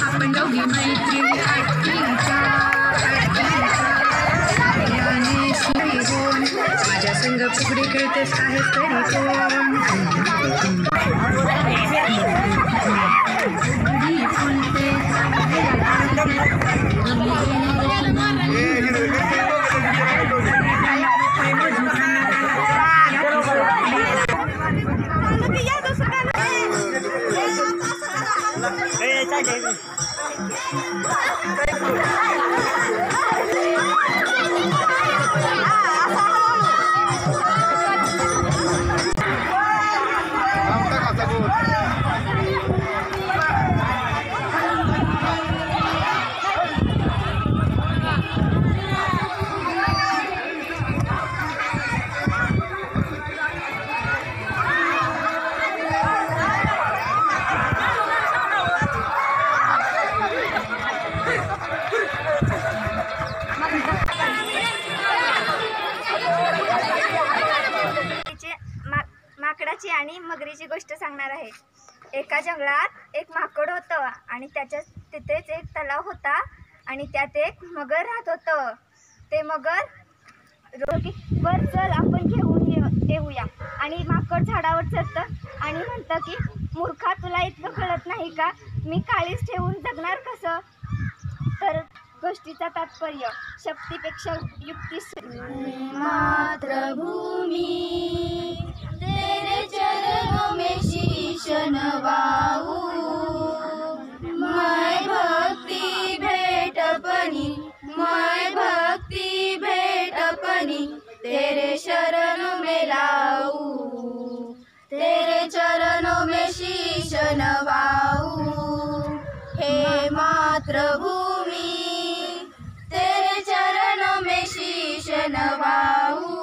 आपण दोघी मैत्री माझ्या संग फुगडी खेळतेस आहेस तरी माकडाची आणि मगरीची गोष्ट सांगणार आहे। एका जंगलात एक माकड होतं आणि तिथेच एक तलाव होता आणि त्यात एक मगर राहत होतं। ते मगर वर चल आपण घेऊन येऊया आणि माकड झाडावर चढतं आणि म्हणतं की मूर्खा तुला इतकं कळत नाही का, मी काळीच ठेवून जगणार कसं। तर गोष्टीचा तात्पर्य शक्तीपेक्षा युक्ती। मातृभूमी तेरे चरणों में शीश नवाऊं, मैं भक्ति भेट बनी, मैं भक्ति शन वाऊ। हे मातृभूमि तेरे चरणों में शीश नवाऊ।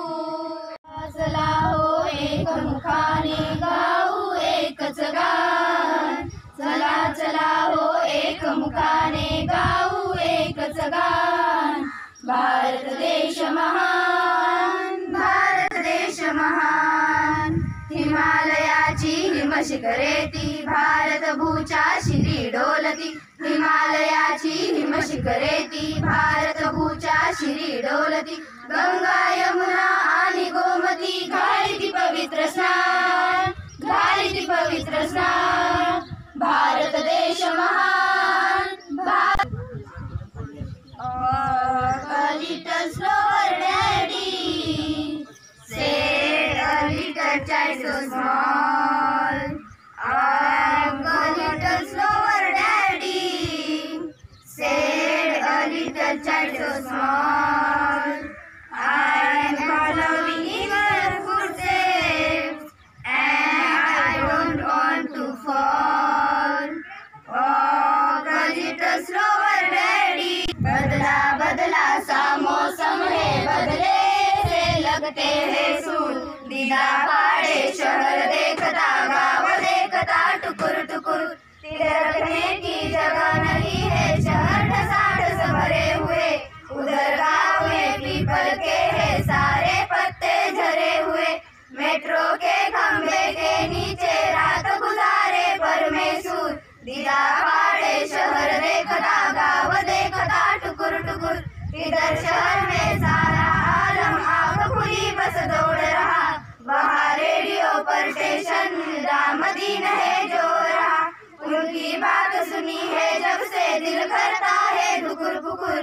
चला हो एक मुखाने गाऊ एकच गान, चला चला हो एक मुखाने गाऊ एकच गान। भारत देश महान, भारत देश महान, हिमालयाची हिमशिखरे ती भारत भूच्या शिरी डोलती। हिमालयाची हिमशिखरे ती भारत भूच्या शिरी डोलती। गंगा यमुना आणि गोमती घालिती पवित्र स्नान, घालिती पवित्र स्नान। भारत देश महान, a little slower daddy, said a little child so small. I'm a little slower daddy, said a little child so small. I'm following in your footsteps and I don't want to fall. Walk a little slower daddy. बदला बदला सा मौसम है, बदले से लगते हैं सूर। दीदा पाड़े शहर देखता, गाँव देखता टुकुर टुकुर। तिरे रखने की जगह नहीं है, शहर ठसाठस भरे हुए। उधर गाँव में पीपल के हैं सारे पत्ते झरे हुए। मेट्रो के खंभे के नीचे रात गुजारे परमेश्वर। दीदा पाड़े शहर देखता, गाँव देखता टुकुर टुकुर। इधर शहर में सारा आलम आँख खुली बस दौड़ रहा। वहाँ रेडियो पर स्टेशन रामदीन है जो रहा। उनकी बात सुनी है जब से दिल करता है धुकुर पुकुर।